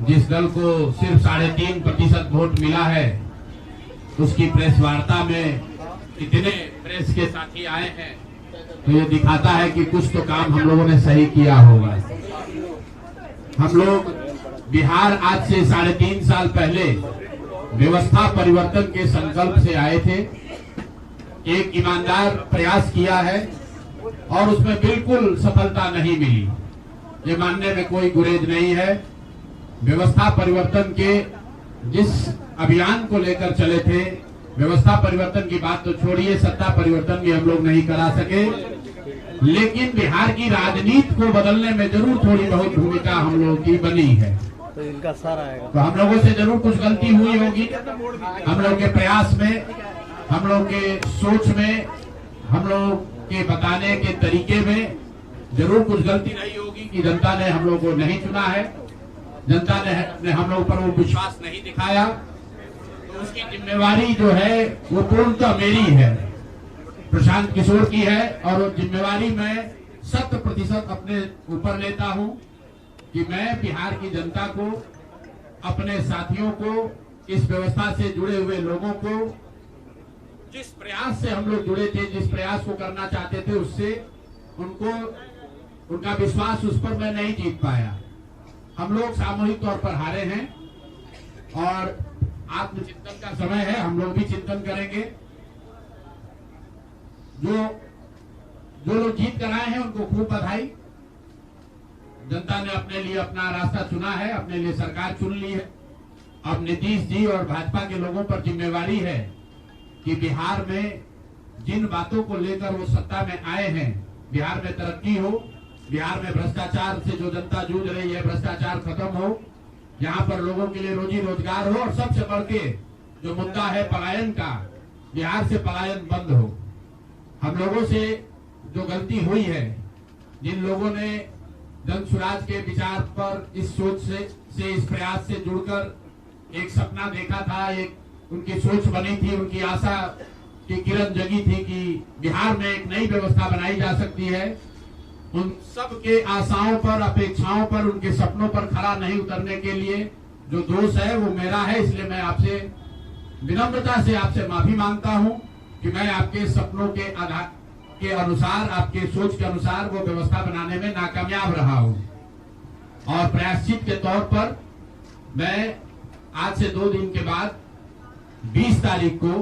जिस दल को सिर्फ 3.5% वोट मिला है, उसकी प्रेस वार्ता में इतने प्रेस के साथी आए हैं, तो ये दिखाता है कि कुछ तो काम हम लोगों ने सही किया होगा। हम लोग बिहार आज से 3.5 साल पहले व्यवस्था परिवर्तन के संकल्प से आए थे। एक ईमानदार प्रयास किया है और उसमें बिल्कुल सफलता नहीं मिली, ये मानने में कोई गुरेज नहीं है। व्यवस्था परिवर्तन के जिस अभियान को लेकर चले थे, व्यवस्था परिवर्तन की बात तो छोड़िए, सत्ता परिवर्तन भी हम लोग नहीं करा सके, लेकिन बिहार की राजनीति को बदलने में जरूर थोड़ी बहुत भूमिका हम लोगों की बनी है। तो इनका सारा आएगा, तो हम लोगों से जरूर कुछ गलती हुई होगी। हम लोग के प्रयास में, हम लोग के सोच में, हम लोग के बताने के तरीके में जरूर कुछ गलती रही होगी कि जनता ने हम लोग को नहीं चुना है, जनता ने हम लोग पर वो विश्वास नहीं दिखाया। तो उसकी जिम्मेवारी जो है वो पूर्णतः मेरी है, प्रशांत किशोर की है, और वो जिम्मेवारी मैं 100% अपने ऊपर लेता हूं कि मैं बिहार की जनता को, अपने साथियों को, इस व्यवस्था से जुड़े हुए लोगों को, जिस प्रयास से हम लोग जुड़े थे, जिस प्रयास को करना चाहते थे, उससे उनका विश्वास उस पर मैं नहीं जीत पाया। हम लोग सामूहिक तौर पर हारे हैं और आत्मचिंतन का समय है, हम लोग भी चिंतन करेंगे। जो लोग जीत कर आए हैं उनको खूब बधाई। जनता ने अपने लिए अपना रास्ता चुना है, अपने लिए सरकार चुन ली है। अब नीतीश जी और भाजपा के लोगों पर जिम्मेवारी है कि बिहार में जिन बातों को लेकर वो सत्ता में आए हैं, बिहार में तरक्की हो, बिहार में भ्रष्टाचार से जो जनता जूझ रही है, भ्रष्टाचार खत्म हो, यहाँ पर लोगों के लिए रोजी रोजगार हो, और सबसे बढ़ के जो मुद्दा है पलायन का, बिहार से पलायन बंद हो। हम लोगों से जो गलती हुई है, जिन लोगों ने जन स्वराज के विचार पर इस सोच से इस प्रयास से जुड़कर एक सपना देखा था, एक उनकी सोच बनी थी, उनकी आशा की किरण जगी थी कि बिहार में एक नई व्यवस्था बनाई जा सकती है, उन सब के आशाओं पर, अपेक्षाओं पर, उनके सपनों पर खरा नहीं उतरने के लिए जो दोष है वो मेरा है। इसलिए मैं आपसे विनम्रता से आपसे माफी मांगता हूं कि मैं आपके सपनों के आधार के अनुसार, आपके सोच के अनुसार वो व्यवस्था बनाने में नाकामयाब रहा हूं। और प्रायश्चित के तौर पर मैं आज से 2 दिन के बाद 20 तारीख को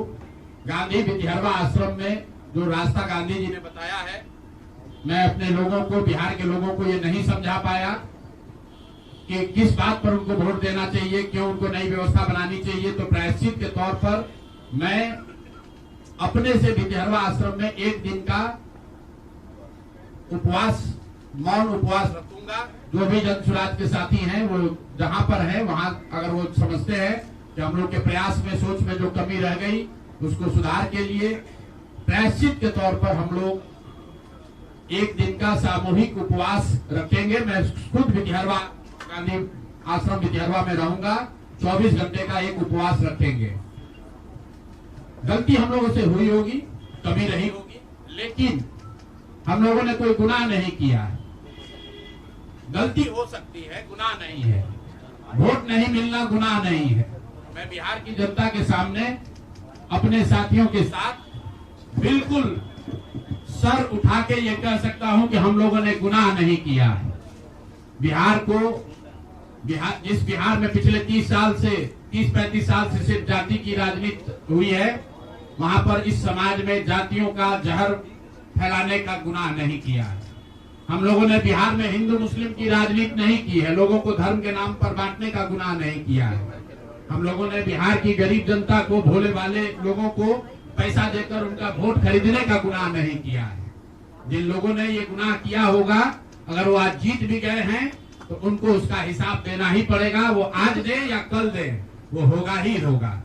गांधी विद्यारवा आश्रम में जो रास्ता गांधी जी ने बताया है, मैं अपने लोगों को, बिहार के लोगों को ये नहीं समझा पाया कि किस बात पर उनको वोट देना चाहिए, क्यों उनको नई व्यवस्था बनानी चाहिए। तो प्रायश्चित के तौर पर मैं अपने से विद्यारवा आश्रम में 1 दिन का उपवास, मौन उपवास रखूंगा। जो भी जन स्वराज के साथी हैं वो जहां पर है वहां, अगर वो समझते हैं कि हम लोग के प्रयास में, सोच में जो कमी रह गई, उसको सुधार के लिए प्रायश्चित के तौर पर हम लोग 1 दिन का सामूहिक उपवास रखेंगे। मैं खुद विद्यारवा, गांधी आश्रम विद्यारवा में रहूंगा, 24 घंटे का एक उपवास रखेंगे। गलती हम लोगों से हुई होगी, कमी रही होगी, लेकिन हम लोगों ने कोई गुनाह नहीं किया है। गलती हो सकती है, गुनाह नहीं है। वोट नहीं मिलना गुनाह नहीं है। मैं बिहार की जनता के सामने अपने साथियों के साथ बिल्कुल सर उठा के ये कह सकता हूं कि हम लोगों ने गुनाह नहीं किया है। बिहार को, जिस बिहार में पिछले 30-35 साल से सिर्फ जाति की राजनीति हुई है, वहां पर इस समाज में जातियों का जहर फैलाने का गुनाह नहीं किया है। हम लोगों ने बिहार में हिंदू मुस्लिम की राजनीति नहीं की है, लोगों को धर्म के नाम पर बांटने का गुनाह नहीं किया है। हम लोगों ने बिहार की गरीब जनता को, भोले वाले लोगों को पैसा देकर उनका वोट खरीदने का गुनाह नहीं किया है। जिन लोगों ने ये गुनाह किया होगा, अगर वो आज जीत भी गए हैं तो उनको उसका हिसाब देना ही पड़ेगा। वो आज दे या कल दे, वो होगा ही होगा।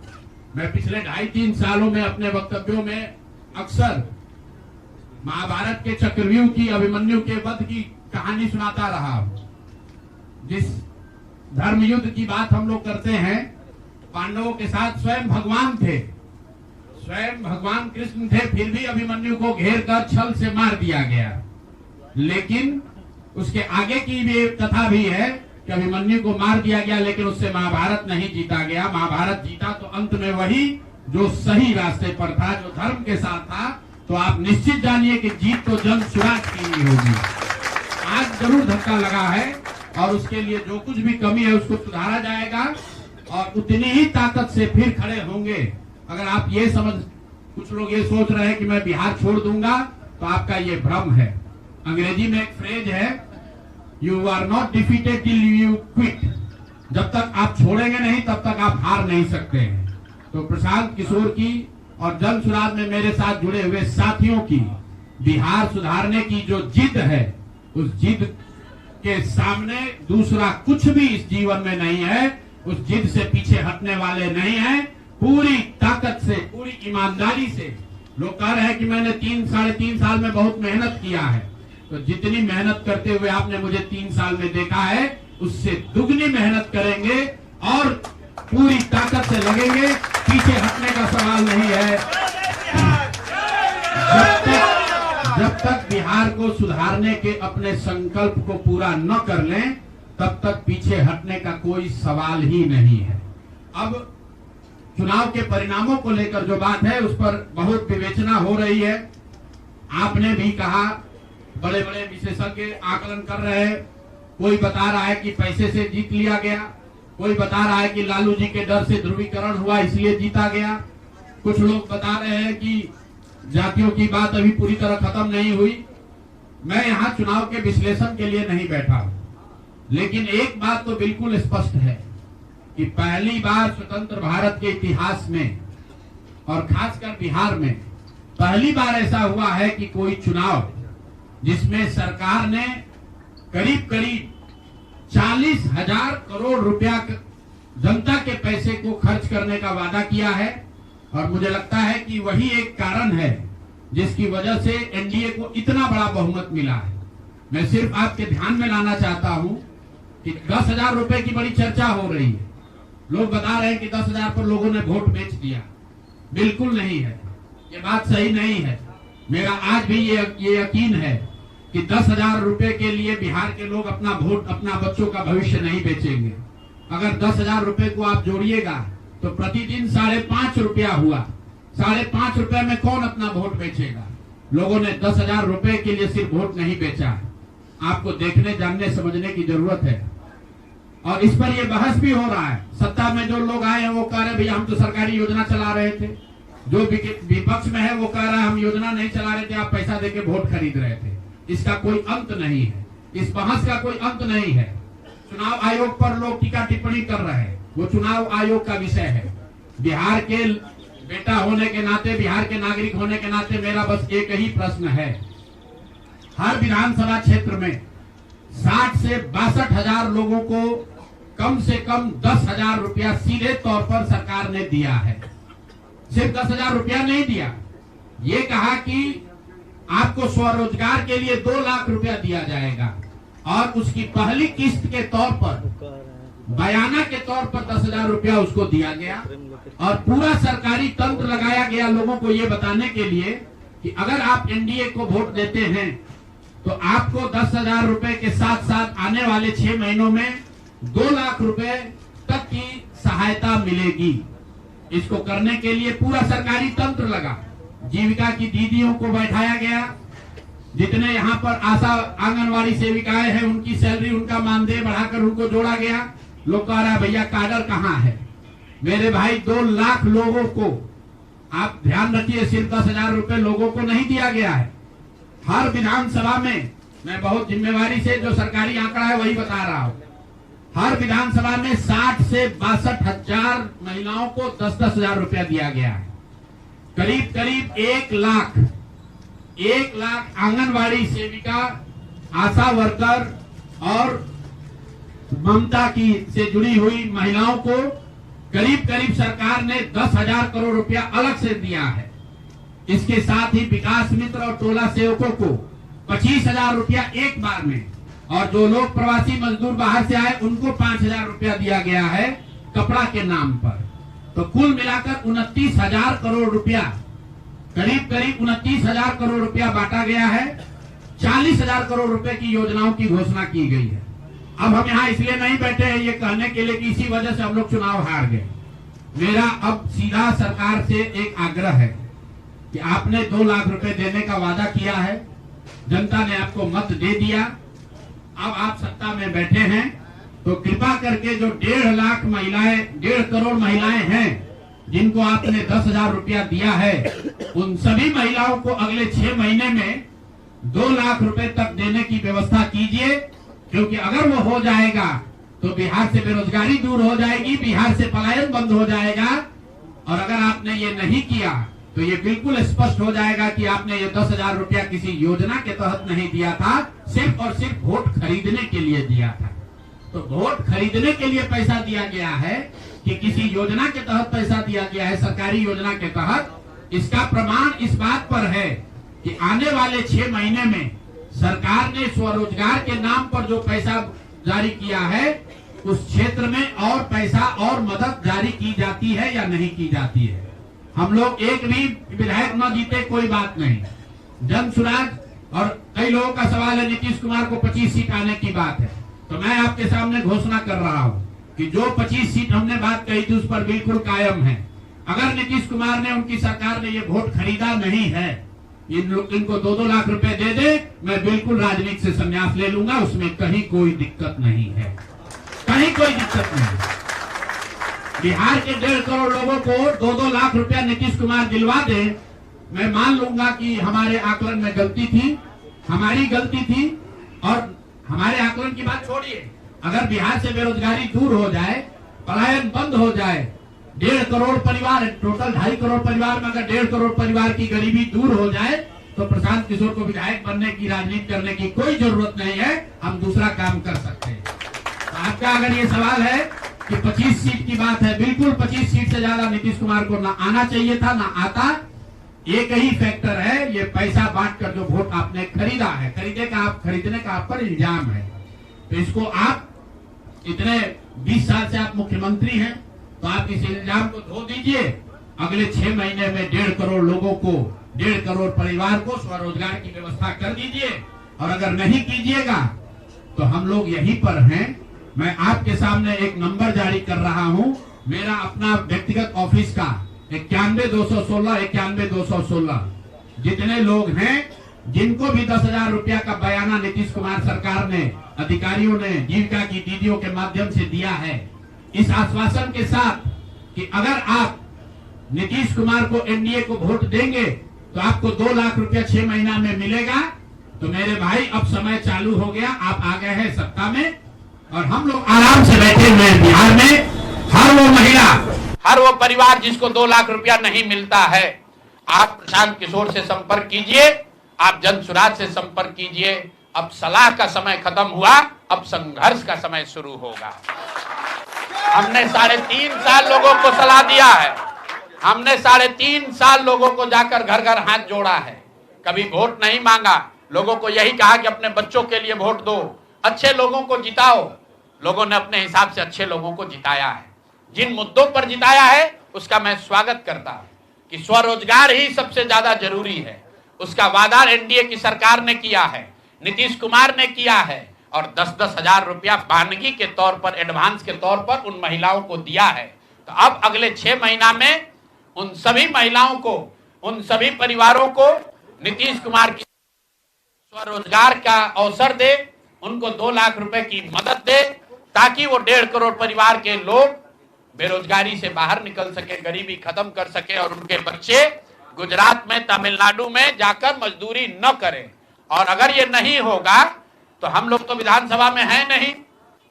मैं पिछले 2.5-3 सालों में अपने वक्तव्यों में अक्सर महाभारत के चक्रव्यूह की, अभिमन्यु के वध की कहानी सुनाता रहा। जिस धर्म युद्ध की बात हम लोग करते हैं, पांडवों के साथ स्वयं भगवान थे, स्वयं भगवान कृष्ण थे, फिर भी अभिमन्यु को घेर कर छल से मार दिया गया। लेकिन उसके आगे की भी एक कथा भी है कि अभिमन्यु को मार दिया गया लेकिन उससे महाभारत नहीं जीता गया। महाभारत जीता तो अंत में वही जो सही रास्ते पर था, जो धर्म के साथ था। तो आप निश्चित जानिए कि जीत तो जन स्वराज की ही होगी। आज जरूर धक्का लगा है और उसके लिए जो कुछ भी कमी है उसको सुधारा जाएगा और उतनी ही ताकत से फिर खड़े होंगे। अगर आप ये कुछ लोग ये सोच रहे हैं कि मैं बिहार छोड़ दूंगा, तो आपका ये भ्रम है। अंग्रेजी में एक फ्रेज है, you are not defeated till you quit. जब तक आप छोड़ेंगे नहीं तब तक आप हार नहीं सकते हैं। तो प्रशांत किशोर की और जन स्वराज में मेरे साथ जुड़े हुए साथियों की बिहार सुधारने की जो जिद है, उस जिद के सामने दूसरा कुछ भी इस जीवन में नहीं है। उस जिद से पीछे हटने वाले नहीं हैं। पूरी ताकत से, पूरी ईमानदारी से लोग कह रहे हैं कि मैंने 3-3.5 साल में बहुत मेहनत किया है। तो जितनी मेहनत करते हुए आपने मुझे 3 साल में देखा है, उससे दुगनी मेहनत करेंगे और पूरी ताकत से लगेंगे। पीछे हटने का सवाल नहीं है। जब तक बिहार को सुधारने के अपने संकल्प को पूरा न कर लें, तब तक पीछे हटने का कोई सवाल ही नहीं है। अब चुनाव के परिणामों को लेकर जो बात है, उस पर बहुत विवेचना हो रही है। आपने भी कहा, बड़े बड़े विशेषज्ञ आकलन कर रहे हैं। कोई बता रहा है कि पैसे से जीत लिया गया, कोई बता रहा है कि लालू जी के डर से ध्रुवीकरण हुआ इसलिए जीता गया। कुछ लोग बता रहे हैं कि जातियों की बात अभी पूरी तरह खत्म नहीं हुई। मैं यहाँ चुनाव के विश्लेषण के लिए नहीं बैठा हूँ, लेकिन एक बात तो बिल्कुल स्पष्ट है कि पहली बार स्वतंत्र भारत के इतिहास में और खासकर बिहार में पहली बार ऐसा हुआ है कि कोई चुनाव जिसमें सरकार ने करीब करीब 40,000 करोड़ रुपया जनता के पैसे को खर्च करने का वादा किया है। और मुझे लगता है कि वही एक कारण है जिसकी वजह से एनडीए को इतना बड़ा बहुमत मिला है। मैं सिर्फ आपके ध्यान में लाना चाहता हूं कि 10,000 रुपए की बड़ी चर्चा हो रही है। लोग बता रहे हैं कि 10,000 पर लोगों ने वोट बेच दिया। बिल्कुल नहीं है, ये बात सही नहीं है। मेरा आज भी ये यकीन है कि 10,000 रुपए के लिए बिहार के लोग अपना वोट, अपना बच्चों का भविष्य नहीं बेचेंगे। अगर 10,000 रुपए को आप जोड़िएगा तो प्रतिदिन 5.5 रुपया हुआ। 5.5 रुपए में कौन अपना वोट बेचेगा? लोगों ने 10,000 रुपए के लिए सिर्फ वोट नहीं बेचा है। आपको देखने, जानने, समझने की जरूरत है। और इस पर यह बहस भी हो रहा है। सत्ता में जो लोग आए हैं वो कह रहे भैया हम तो सरकारी योजना चला रहे थे। जो विपक्ष में है वो कह रहा है हम योजना नहीं चला रहे थे, आप पैसा देके वोट खरीद रहे थे। इसका कोई अंत नहीं है, इस बहस का कोई अंत नहीं है। चुनाव आयोग पर लोग टीका टिप्पणी कर रहे हैं, वो चुनाव आयोग का विषय है। बिहार के बेटा होने के नाते, बिहार के नागरिक होने के नाते मेरा बस एक ही प्रश्न है। हर विधानसभा क्षेत्र में 60 से 62,000 लोगों को कम से कम 10,000 रुपया सीधे तौर पर सरकार ने दिया है। सिर्फ 10,000 रुपया नहीं दिया, ये कहा कि आपको स्वरोजगार के लिए 2 लाख रुपया दिया जाएगा और उसकी पहली किस्त के तौर पर, बयाना के तौर पर 10,000 रुपया उसको दिया गया। और पूरा सरकारी तंत्र लगाया गया लोगों को ये बताने के लिए कि अगर आप एनडीए को वोट देते हैं तो आपको 10,000 रुपए के साथ साथ आने वाले 6 महीनों में 2 लाख रुपए तक की सहायता मिलेगी। इसको करने के लिए पूरा सरकारी तंत्र लगा। जीविका की दीदियों को बैठाया गया। जितने यहाँ पर आशा आंगनवाड़ी सेविकाएं हैं उनकी सैलरी, उनका मानदेय बढ़ाकर उनको जोड़ा गया। लोग कह रहा है भैया काडर कहाँ है? मेरे भाई 2 लाख लोगों को, आप ध्यान रखिए, सिर्फ 10,000 रुपए लोगों को नहीं दिया गया है। हर विधानसभा में, मैं बहुत जिम्मेवारी से जो सरकारी आंकड़ा है वही बता रहा हूं, हर विधानसभा में 60 से 62,000 महिलाओं को 10,000 रुपया दिया गया है। करीब करीब 1 लाख आंगनवाड़ी सेविका, आशा वर्कर और ममता की से जुड़ी हुई महिलाओं को करीब करीब सरकार ने 10,000 करोड़ रुपया अलग से दिया है। इसके साथ ही विकास मित्र और टोला सेवकों को 25,000 रुपया एक बार में, और जो लोग प्रवासी मजदूर बाहर से आए उनको 5,000 रुपया दिया गया है कपड़ा के नाम पर। तो कुल मिलाकर 29,000 करोड़ रुपया, करीब करीब 29,000 करोड़ रुपया बांटा गया है। 40,000 करोड़ रुपए की योजनाओं की घोषणा की गई है। अब हम यहाँ इसलिए नहीं बैठे हैं ये कहने के लिए कि इसी वजह से हम लोग चुनाव हार गए। मेरा अब सीधा सरकार से एक आग्रह है कि आपने 2 लाख रुपए देने का वादा किया है, जनता ने आपको मत दे दिया, अब आप सत्ता में बैठे हैं, तो कृपा करके जो 1.5 लाख महिलाएं, 1.5 करोड़ महिलाएं हैं जिनको आपने 10,000 रुपया दिया है, उन सभी महिलाओं को अगले 6 महीने में 2 लाख रुपए तक देने की व्यवस्था कीजिए, क्योंकि अगर वो हो जाएगा तो बिहार से बेरोजगारी दूर हो जाएगी, बिहार से पलायन बंद हो जाएगा। और अगर आपने ये नहीं किया तो ये बिल्कुल स्पष्ट हो जाएगा कि आपने ये 10,000 रुपया किसी योजना के तहत नहीं दिया था, सिर्फ और सिर्फ वोट खरीदने के लिए दिया था। तो वोट खरीदने के लिए पैसा दिया गया है कि किसी योजना के तहत पैसा दिया गया है, सरकारी योजना के तहत। इसका प्रमाण इस बात पर है कि आने वाले 6 महीने में सरकार ने स्वरोजगार के नाम पर जो पैसा जारी किया है, उस क्षेत्र में और पैसा और मदद जारी की जाती है या नहीं की जाती है। हम लोग एक भी विधायक न जीते कोई बात नहीं, जन सुराज, और कई लोगों का सवाल है नीतीश कुमार को 25 सीट आने की बात है, तो मैं आपके सामने घोषणा कर रहा हूं कि जो 25 सीट हमने बात कही थी उस पर बिल्कुल कायम है। अगर नीतीश कुमार ने, उनकी सरकार ने ये वोट खरीदा नहीं है, इनको 2-2 लाख रुपए दे दे, मैं बिल्कुल राजनीति से संन्यास ले लूंगा, उसमें कहीं कोई दिक्कत नहीं है, कहीं कोई दिक्कत नहीं। बिहार के 1.5 करोड़ लोगों को 2-2 लाख रुपया नीतीश कुमार दिलवा दे, मैं मान लूंगा कि हमारे आकलन में गलती थी, हमारी गलती थी। और हमारे आकलन की बात छोड़िए, अगर बिहार से बेरोजगारी दूर हो जाए, पलायन बंद हो जाए, 1.5 करोड़ परिवार, टोटल 2.5 करोड़ परिवार में अगर 1.5 करोड़ परिवार की गरीबी दूर हो जाए, तो प्रशांत किशोर को विधायक बनने की, राजनीति करने की कोई जरूरत नहीं है, हम दूसरा काम कर सकते हैं। तो आपका अगर ये सवाल है कि 25 सीट की बात है, बिल्कुल 25 सीट से ज्यादा नीतीश कुमार को ना आना चाहिए था, ना आता। एक ही फैक्टर है, ये पैसा बांटकर जो वोट आपने खरीदा है, खरीदने का आप पर इल्जाम है। तो इसको आप इतने 20 साल से आप मुख्यमंत्री हैं, तो आप इस इल्जाम को धो दीजिए। अगले 6 महीने में 1.5 करोड़ लोगों को, 1.5 करोड़ परिवार को स्वरोजगार की व्यवस्था कर दीजिए। और अगर नहीं कीजिएगा तो हम लोग यहीं पर हैं। मैं आपके सामने एक नंबर जारी कर रहा हूं, मेरा अपना व्यक्तिगत ऑफिस का 91-216, 91-216। जितने लोग हैं जिनको भी 10,000 रुपया का बयाना नीतीश कुमार सरकार ने, अधिकारियों ने, जीविका की दीदियों के माध्यम से दिया है, इस आश्वासन के साथ कि अगर आप नीतीश कुमार को, एनडीए को वोट देंगे तो आपको 2 लाख रुपया 6 महीना में मिलेगा। तो मेरे भाई, अब समय चालू हो गया, आप आ गए हैं सत्ता में और हम लोग आराम से बैठे हुए हैं बिहार में। हर वो महिला, हर वो परिवार जिसको 2 लाख रुपया नहीं मिलता है, आप प्रशांत किशोर से संपर्क कीजिए, आप जन सुराज से संपर्क कीजिए। अब सलाह का समय खत्म हुआ, अब संघर्ष का समय शुरू होगा। हमने 3.5 साल लोगों को सलाह दिया है, हमने 3.5 साल लोगों को जाकर घर घर हाथ जोड़ा है, कभी वोट नहीं मांगा। लोगों को यही कहा कि अपने बच्चों के लिए वोट दो, अच्छे लोगों को जिताओ। लोगों ने अपने हिसाब से अच्छे लोगों को जिताया है। जिन मुद्दों पर जिताया है उसका मैं स्वागत करता हूं कि स्वरोजगार ही सबसे ज्यादा जरूरी है। उसका वादा एनडीए की सरकार ने किया है, नीतीश कुमार ने किया है, और 10-10 हजार रुपया वानगी के तौर पर, एडवांस के तौर पर उन महिलाओं को दिया है। तो अब अगले 6 महीना में उन सभी महिलाओं को, उन सभी परिवारों को नीतीश कुमार की स्वरोजगार का अवसर दे, उनको 2 लाख रुपए की मदद दे, ताकि वो 1.5 करोड़ परिवार के लोग बेरोजगारी से बाहर निकल सके, गरीबी खत्म कर सके और उनके बच्चे गुजरात में, तमिलनाडु में जाकर मजदूरी न करें। और अगर ये नहीं होगा तो हम लोग तो विधानसभा में हैं नहीं।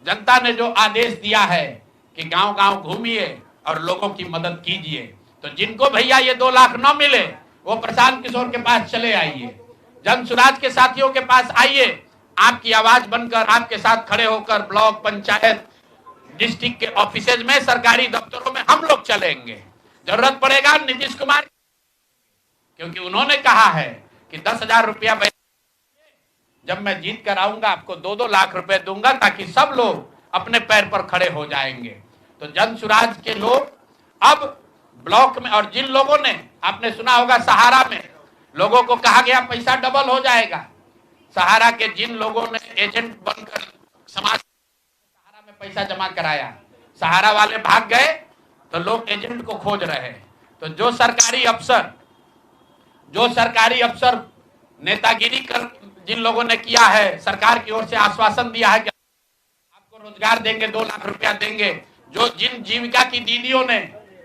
जनता ने जो आदेश दिया है कि गांव-गांव घूमिए और लोगों की मदद कीजिए, तो जिनको भैया ये 2 लाख न मिले वो प्रशांत किशोर के पास चले आइए, जन सुराज के साथियों के पास आइए। आपकी आवाज बनकर, आपके साथ खड़े होकर ब्लॉक, पंचायत, डिस्ट्रिक्ट के ऑफिसेज में, सरकारी दफ्तरों में हम लोग चलेंगे। जरूरत पड़ेगा नीतीश कुमार, क्योंकि उन्होंने कहा है कि 10,000 रुपया जब मैं जीत कर आऊंगा आपको 2-2 लाख रुपए दूंगा, ताकि सब लोग अपने पैर पर खड़े हो जाएंगे। तो जन सुराज के लोग अब ब्लॉक में, और जिन लोगों ने, आपने सुना होगा सहारा में लोगों को कहा गया पैसा डबल हो जाएगा, सहारा के जिन लोगों ने एजेंट बनकर समाज पैसा जमा कराया, सहारा वाले भाग गए तो लोग एजेंट को खोज रहे हैं। तो जो सरकारी अफसर नेतागिरी कर जिन लोगों ने किया है, सरकार की ओर से आश्वासन दिया है कि आपको रोजगार देंगे, 2 लाख रुपया देंगे, जिन जीविका की दीदियों ने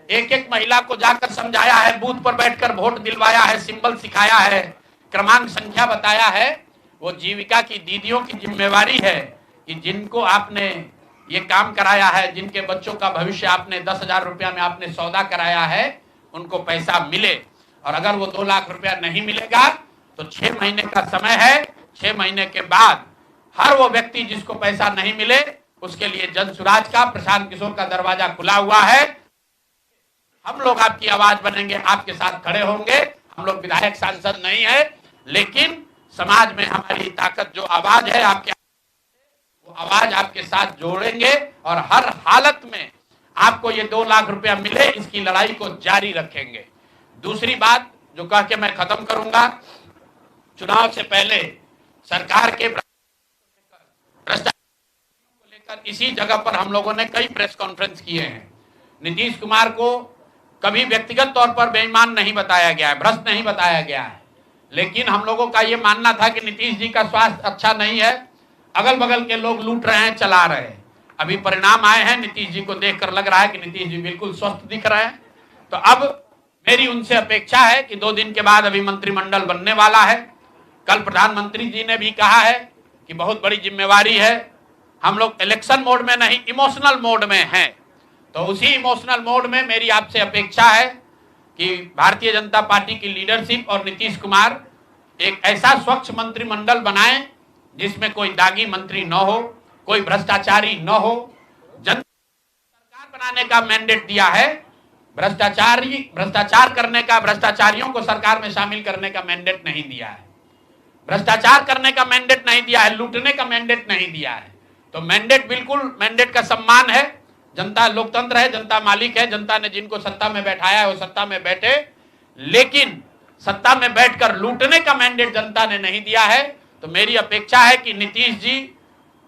एक एक महिला को जाकर समझाया है, बूथ पर बैठकर वोट दिलवाया है, सिंबल सिखाया है, क्रमांक संख्या बताया है, वो जीविका की दीदियों की जिम्मेवारी है कि जिनको आपने ये काम कराया है, जिनके बच्चों का भविष्य आपने 10,000 रुपया में आपने सौदा कराया है, उनको पैसा मिले। और अगर वो 2 लाख रुपया नहीं मिलेगा तो 6 महीने का समय है। 6 महीने के बाद हर वो व्यक्ति जिसको पैसा नहीं मिले उसके लिए जन सुराज का, प्रशांत किशोर का दरवाजा खुला हुआ है। हम लोग आपकी आवाज बनेंगे, आपके साथ खड़े होंगे। हम लोग विधायक सांसद नहीं है, लेकिन समाज में हमारी ताकत जो आवाज है, आपके वो आवाज आपके साथ जोड़ेंगे और हर हालत में आपको ये 2 लाख रुपया मिले, इसकी लड़ाई को जारी रखेंगे। दूसरी बात जो कह के मैं खत्म करूंगा, चुनाव से पहले सरकार के भ्रष्टाचार को लेकर इसी जगह पर हम लोगों ने कई प्रेस कॉन्फ्रेंस किए हैं। नीतीश कुमार को कभी व्यक्तिगत तौर पर बेईमान नहीं बताया गया है, भ्रष्ट नहीं बताया गया है, लेकिन हम लोगों का ये मानना था कि नीतीश जी का स्वास्थ्य अच्छा नहीं है, अगल बगल के लोग लूट रहे हैं, चला रहे हैं। अभी परिणाम आए हैं, नीतीश जी को देखकर लग रहा है कि नीतीश जी बिल्कुल स्वस्थ दिख रहे हैं। तो अब मेरी उनसे अपेक्षा है कि 2 दिन के बाद अभी मंत्रिमंडल बनने वाला है। कल प्रधानमंत्री जी ने भी कहा है कि बहुत बड़ी जिम्मेवारी है, हम लोग इलेक्शन मोड में नहीं, इमोशनल मोड में हैं। तो उसी इमोशनल मोड में मेरी आपसे अपेक्षा है कि भारतीय जनता पार्टी की लीडरशिप और नीतीश कुमार एक ऐसा स्वच्छ मंत्रिमंडल बनाएं जिसमें कोई दागी मंत्री न हो, कोई भ्रष्टाचारी न हो। जनता सरकार बनाने का मैंडेट दिया है, भ्रष्टाचार करने का, भ्रष्टाचारियों को सरकार में शामिल करने का मैंडेट नहीं दिया है, भ्रष्टाचार करने का मैंडेट नहीं दिया है, लूटने का मैंडेट नहीं दिया है। तो मैंडेट, बिल्कुल मैंडेट का सम्मान है। जनता लोकतंत्र है, जनता मालिक है, जनता ने जिनको सत्ता में बैठाया है वो सत्ता में बैठे, लेकिन सत्ता में बैठकर लूटने का मैंडेट जनता ने नहीं दिया है। तो मेरी अपेक्षा है कि नीतीश जी,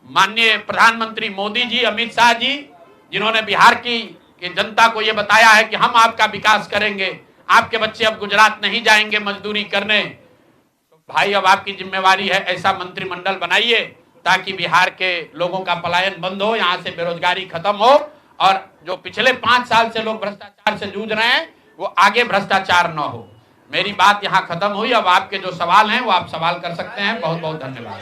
माननीय प्रधानमंत्री मोदी जी, अमित शाह जी, जिन्होंने बिहार की जनता को यह बताया है कि हम आपका विकास करेंगे, आपके बच्चे अब गुजरात नहीं जाएंगे मजदूरी करने, तो भाई अब आपकी जिम्मेवारी है, ऐसा मंत्रिमंडल बनाइए ताकि बिहार के लोगों का पलायन बंद हो, यहाँ से बेरोजगारी खत्म हो और जो पिछले 5 साल से लोग भ्रष्टाचार से जूझ रहे हैं वो आगे भ्रष्टाचार न हो। मेरी बात यहाँ खत्म हुई। अब आपके जो सवाल हैं वो आप सवाल कर सकते हैं। बहुत बहुत धन्यवाद।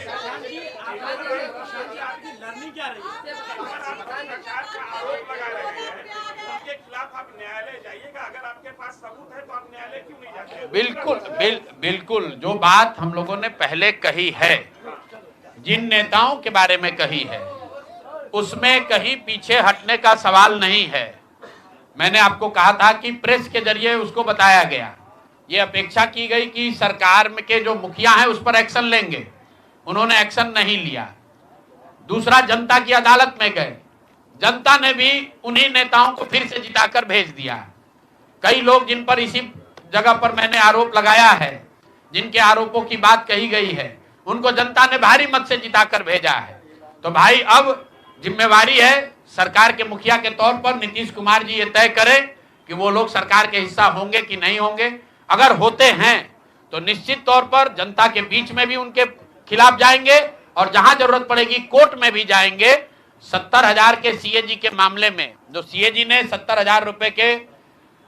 बिल्कुल जो बात हम लोगों ने पहले कही है, जिन नेताओं के बारे में कही है, उसमें कहीं पीछे हटने का सवाल नहीं है। मैंने आपको कहा था कि प्रेस के जरिए उसको बताया गया, ये अपेक्षा की गई कि सरकार में के जो मुखिया हैं उस पर एक्शन लेंगे, उन्होंने एक्शन नहीं लिया। दूसरा, जनता की अदालत में गए, जनता ने भी उन्हीं नेताओं को फिर से जिताकर भेज दिया। कई लोग जिन पर इसी जगह पर मैंने आरोप लगाया है, जिनके आरोपों की बात कही गई है, उनको जनता ने भारी मत से जिताकर भेजा है। तो भाई अब जिम्मेवारी है सरकार के मुखिया के तौर पर नीतीश कुमार जी ये तय करें कि वो लोग सरकार के हिस्सा होंगे कि नहीं होंगे। अगर होते हैं तो निश्चित तौर पर जनता के बीच में भी उनके खिलाफ जाएंगे और जहां जरूरत पड़ेगी कोर्ट में भी जाएंगे। 70,000 के सीएजी के मामले में जो सीएजी ने 70,000 रुपए के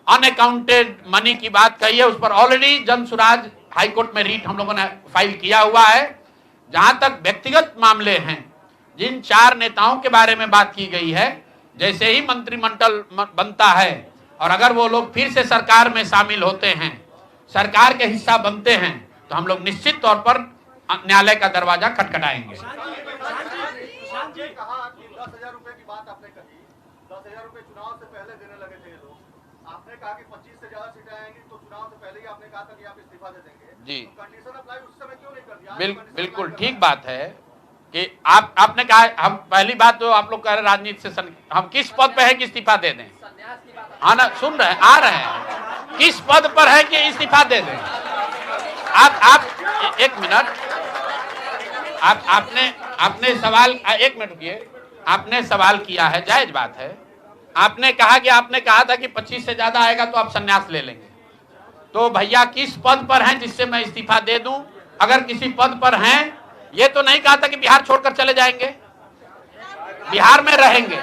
अनअकाउंटेड मनी की बात कही है, उस पर ऑलरेडी जन सुराज हाईकोर्ट में रीट हम लोगों ने फाइल किया हुआ है। जहां तक व्यक्तिगत मामले हैं, जिन 4 नेताओं के बारे में बात की गई है, जैसे ही मंत्रिमंडल बनता है और अगर वो लोग फिर से सरकार में शामिल होते हैं, सरकार के हिस्सा बनते हैं, तो हम लोग निश्चित तौर पर न्यायालय का दरवाजा खटखटाएंगे। 10,000 रुपए की बात आपने कही, 10,000 रुपए चुनाव से पहले देने लगे थे ये लोग। आपने कहा कि 25 से ज्यादा सीटें आएंगी तो चुनाव से पहले ही आपने कहा था कि आप इस्तीफा दे देंगे जी। तो कंडीशन अप्लाई उस समय क्यों नहीं कर दिया? बिल्कुल ठीक बात है कि आपने कहा, हम पहली बात तो आप लोग कह रहे राजनीति से हम किस पद पे है कि इस्तीफा दे दें? हाँ ना, सुन रहे हैं, आ रहे हैं, किस पद पर है कि इस्तीफा दे दें? आप एक मिनट, आपने सवाल, एक मिनट रुकिए, आपने सवाल किया है, जायज बात है। आपने कहा था कि 25 से ज्यादा आएगा तो आप संन्यास ले लेंगे। तो भैया किस पद पर हैं जिससे मैं इस्तीफा दे दूं? अगर किसी पद पर हैं, ये तो नहीं कहा था कि बिहार छोड़कर चले जाएंगे, बिहार में रहेंगे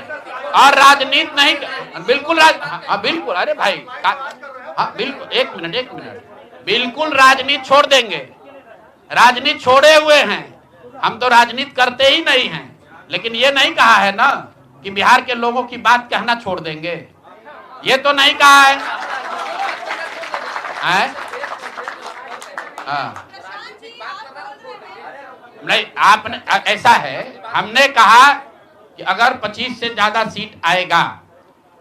और राजनीति नहीं, बिल्कुल बिल्कुल, अरे भाई बिल्कुल, एक मिनट, बिल्कुल राजनीति छोड़ देंगे, राजनीति छोड़े हुए हैं, हम तो राजनीति करते ही नहीं हैं। लेकिन ये नहीं कहा है ना कि बिहार के लोगों की बात कहना छोड़ देंगे, ये तो नहीं कहा है, नहीं। आपने ऐसा है, हमने कहा कि अगर 25 से ज्यादा सीट आएगा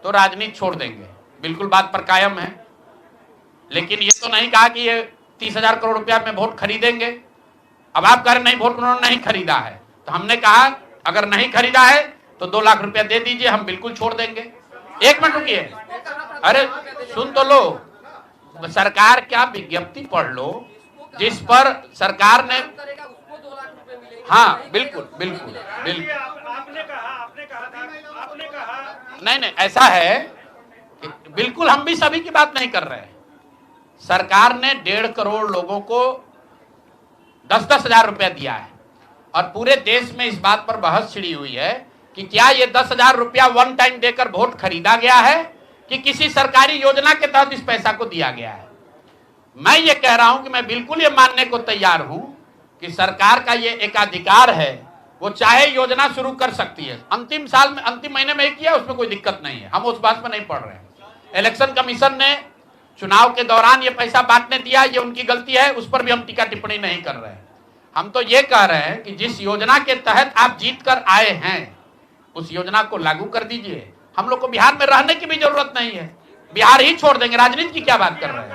तो राजनीति छोड़ देंगे, बिल्कुल बात पर कायम है। लेकिन ये तो नहीं कहा कि ये 30,000 करोड़ रुपया में वोट खरीदेंगे। अब आप कह रहे नहीं, वोट उन्होंने नहीं खरीदा है, तो हमने कहा अगर नहीं खरीदा है तो 2 लाख रुपया दे दीजिए, हम बिल्कुल छोड़ देंगे। एक मिनट रुकिए, अरे सुन तो लो, सरकार क्या विज्ञप्ति पढ़ लो जिस पर सरकार ने, हाँ बिल्कुल बिल्कुल बिल्कुल, आपने कहा नहीं, ऐसा है कि बिल्कुल हम भी सभी की बात नहीं कर रहे हैं। सरकार ने 1.5 करोड़ लोगों को 10-10 हजार रुपया दिया है और पूरे देश में इस बात पर बहस छिड़ी हुई है कि क्या ये 10,000 रुपया वन टाइम देकर वोट खरीदा गया है कि किसी सरकारी योजना के तहत इस पैसा को दिया गया है। मैं ये कह रहा हूं कि मैं बिल्कुल ये मानने को तैयार हूं कि सरकार का ये एकाधिकार है, वो चाहे योजना शुरू कर सकती है। अंतिम साल में, अंतिम महीने में ही किया, उसमें कोई दिक्कत नहीं है, हम उस बात में नहीं पड़ रहे हैं। इलेक्शन कमीशन ने चुनाव के दौरान ये पैसा बांटने दिया, ये उनकी गलती है, उस पर भी हम टीका टिप्पणी नहीं कर रहे हैं। हम तो ये कह रहे हैं कि जिस योजना के तहत आप जीत कर आए हैं उस योजना को लागू कर दीजिए। हम लोग को बिहार में रहने की भी जरूरत नहीं है, बिहार ही छोड़ देंगे, राजनीति की क्या बात कर रहे हैं?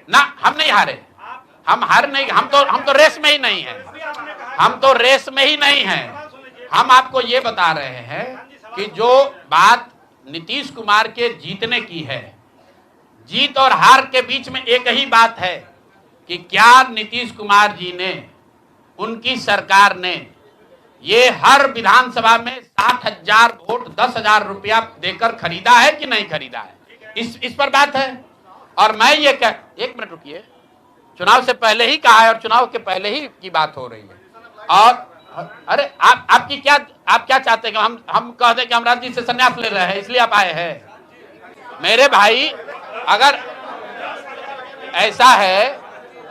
ना, हम नहीं हारे, हम हार नहीं, हम तो रेस में ही नहीं है, हम तो रेस में ही नहीं है। हम आपको ये बता रहे हैं कि जो बात नीतीश कुमार के जीतने की है, जीत और हार के बीच में एक ही बात है कि क्या नीतीश कुमार जी ने, उनकी सरकार ने ये हर विधानसभा में 60,000 वोट 10,000 रुपया देकर खरीदा है कि नहीं खरीदा है, इस पर बात है। और मैं ये कह, एक मिनट रुकिए, चुनाव से पहले ही कहा है और चुनाव के पहले ही की बात हो रही है। और अरे आप क्या चाहते हैं कि हम कह दें कि हम राजनीति से संन्यास ले रहे हैं इसलिए आप आए हैं? मेरे भाई, अगर ऐसा है,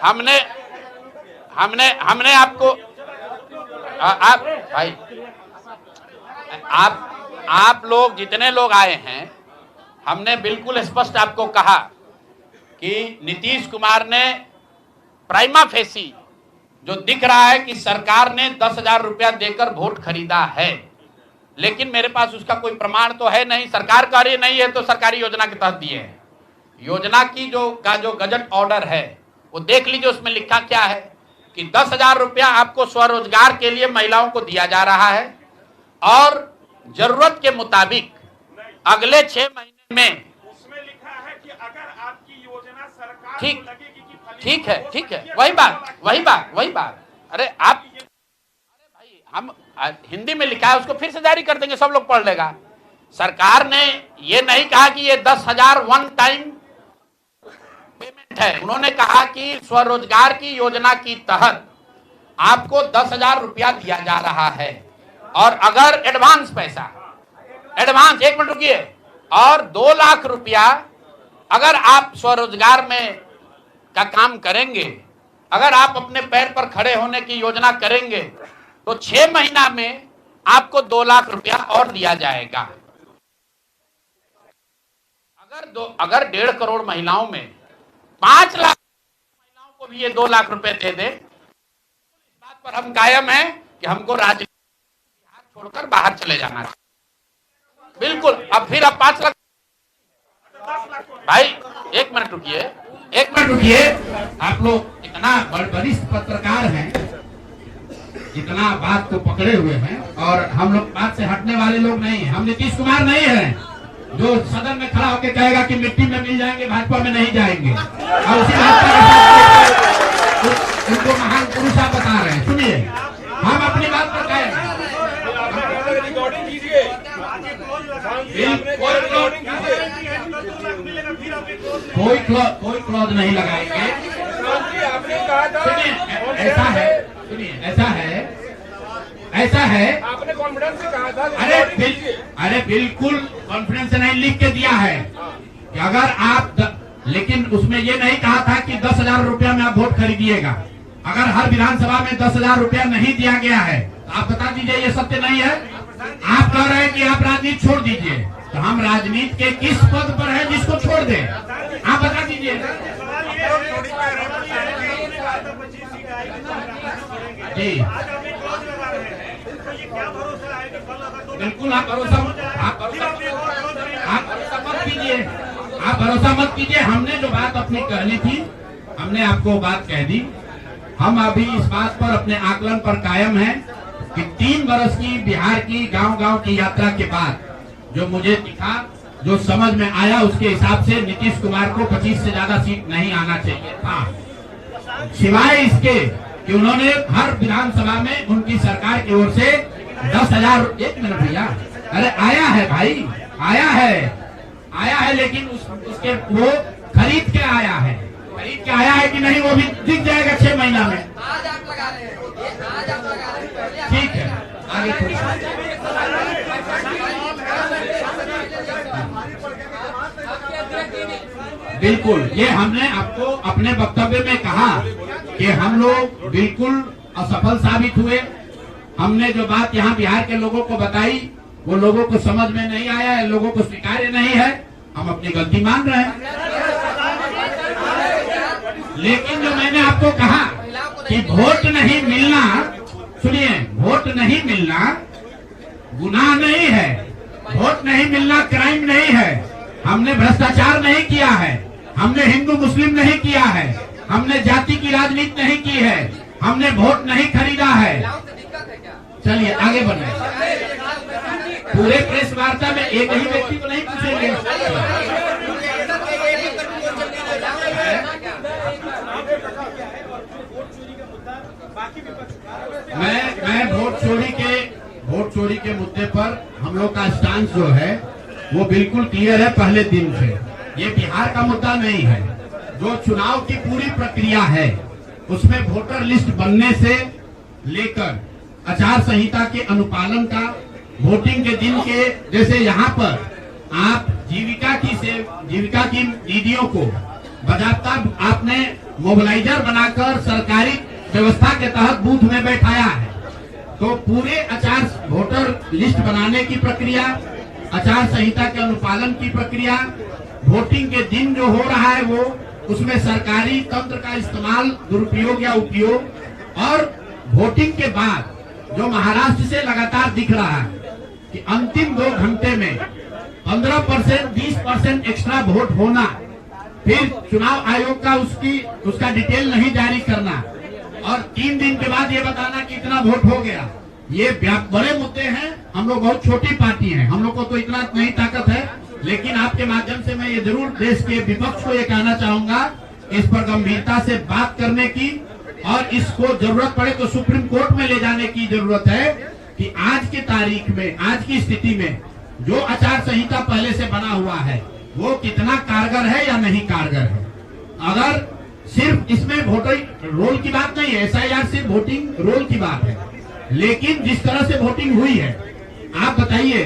हमने आपको, आप भाई, आप लोग जितने लोग आए हैं, हमने बिल्कुल स्पष्ट आपको कहा कि नीतीश कुमार ने प्राइमा फेसी जो दिख रहा है कि सरकार ने 10,000 रुपया देकर वोट खरीदा है, लेकिन मेरे पास उसका कोई प्रमाण तो है नहीं। सरकार कह रही नहीं है तो सरकारी योजना के तहत दिए हैं। योजना की जो गजट ऑर्डर है वो देख लीजिए, उसमें लिखा क्या है कि 10,000 रुपया आपको स्वरोजगार के लिए महिलाओं को दिया जा रहा है और जरूरत के मुताबिक अगले 6 महीने में, उसमें लिखा है कि अगर आपकी योजना सरकार ठीक को लगेगी कि ठीक है, वही बात। अरे आप, अरे भाई, हम हिंदी में लिखा है, उसको फिर से जारी कर देंगे, सब लोग पढ़ लेगा। सरकार ने ये नहीं कहा कि ये 10,000 वन टाइम पेमेंट है, उन्होंने कहा कि स्वरोजगार की योजना की तहत आपको 10,000 रुपया दिया जा रहा है और अगर एडवांस पैसा, एडवांस, एक मिनट रुकिए, और 2 लाख रुपया अगर आप स्वरोजगार में का काम करेंगे, अगर आप अपने पैर पर खड़े होने की योजना करेंगे तो 6 महीना में आपको 2 लाख रुपया और दिया जाएगा। अगर 1.5 करोड़ महिलाओं में 5 लाख महिलाओं को भी ये 2 लाख रुपए दे दे, इस बात पर हम कायम हैं कि हमको राजनीति छोड़कर बाहर चले जाना चाहिए। बिल्कुल, अब फिर अब 5 लाख, भाई एक मिनट रुकिए, आप लोग इतना वरिष्ठ पत्रकार हैं, इतना बात को पकड़े हुए हैं और हम लोग बात से हटने वाले लोग नहीं हैं। हम नीतीश कुमार नहीं हैं, जो सदन में खड़ा होकर कहेगा कि मिट्टी में मिल जाएंगे, भाजपा में नहीं जाएंगे, और उसी भाजपा के उनको महान पुरुष आप बता रहे हैं। सुनिए, हम अपनी बात पर कहें, कोई क्लॉज नहीं लगाएंगे। सुनिए, ऐसा है आपने कॉन्फिडेंस से कहा था। अरे बिल्कुल कॉन्फिडेंस से नहीं, लिख के दिया है कि अगर आप लेकिन उसमें ये नहीं कहा था कि 10,000 रुपया में आप वोट खरीदिएगा। अगर हर विधानसभा में 10,000 रुपया नहीं दिया गया है तो आप बता दीजिए ये सत्य नहीं है। आप कह रहे हैं कि आप राजनीति छोड़ दीजिए, तो हम राजनीति के किस पद पर है जिसको छोड़ दें? आप बता दीजिए जी। बिल्कुल आप भरोसा मत कीजिए, आप भरोसा मत कीजिए। हमने जो बात अपनी कहनी थी हमने आपको बात कह दी। हम अभी इस बात पर अपने आकलन पर कायम हैं कि 3 वर्ष की बिहार की गांव-गांव की यात्रा के बाद जो मुझे दिखा, जो समझ में आया, उसके हिसाब से नीतीश कुमार को 25 से ज्यादा सीट नहीं आना चाहिए था, सिवाय इसके कि उन्होंने हर विधानसभा में उनकी सरकार की ओर से 10,000। 1 मिनट भैया, अरे आया है भाई, आया है लेकिन उसके वो खरीद के आया है कि नहीं वो भी दिख जाएगा 6 महीना में। आज आप लगा रहे हैं, आज आप लगा रहे हैं, ठीक है, आगे बिल्कुल। ये हमने आपको अपने वक्तव्य में कहा कि हम लोग बिल्कुल असफल साबित हुए। हमने जो बात यहाँ बिहार के लोगों को बताई वो लोगों को समझ में नहीं आया है, लोगों को स्वीकार्य नहीं है। हम अपनी गलती मान रहे हैं, लेकिन जो मैंने आपको कहा कि वोट नहीं मिलना, सुनिए, वोट नहीं मिलना गुनाह नहीं है, वोट नहीं मिलना क्राइम नहीं है। हमने भ्रष्टाचार नहीं किया है, हमने हिंदू मुस्लिम नहीं किया है, हमने जाति की राजनीति नहीं की है, हमने वोट नहीं खरीदा है। चलिए आगे बढ़े। पूरे प्रेस वार्ता में एक ही व्यक्ति को नहीं पूछेंगे। मैं वोट चोरी के मुद्दे पर हम लोग का स्टांस जो है वो बिल्कुल क्लियर है पहले दिन से। ये बिहार का मुद्दा नहीं है। जो चुनाव की पूरी प्रक्रिया है उसमें वोटर लिस्ट बनने से लेकर आचार संहिता के अनुपालन का, वोटिंग के दिन के, जैसे यहाँ पर आप जीविका की दीदियों को बाकायदा आपने मोबिलाइजर बनाकर सरकारी व्यवस्था के तहत बूथ में बैठाया है। तो पूरे वोटर लिस्ट बनाने की प्रक्रिया, आचार संहिता के अनुपालन की प्रक्रिया, वोटिंग के दिन जो हो रहा है वो, उसमें सरकारी तंत्र का इस्तेमाल, दुरुपयोग या उपयोग, और वोटिंग के बाद जो महाराष्ट्र से लगातार दिख रहा है कि अंतिम 2 घंटे में 15%, 20% एक्स्ट्रा वोट होना, फिर चुनाव आयोग का उसका डिटेल नहीं जारी करना, और 3 दिन के बाद ये बताना कि इतना वोट हो गया। ये बड़े मुद्दे हैं। हम लोग बहुत छोटी पार्टी हैं, हम लोग को तो इतना नहीं ताकत है, लेकिन आपके माध्यम से मैं ये जरूर देश के विपक्ष को ये कहना चाहूंगा, इस पर गंभीरता से बात करने की, और इसको जरूरत पड़े तो सुप्रीम कोर्ट में ले जाने की जरूरत है कि आज की तारीख में, आज की स्थिति में जो आचार संहिता पहले से बना हुआ है वो कितना कारगर है या नहीं कारगर है। अगर सिर्फ इसमें वोटर रोल की बात नहीं है, SIR सिर्फ वोटिंग रोल की बात है, लेकिन जिस तरह से वोटिंग हुई है, आप बताइए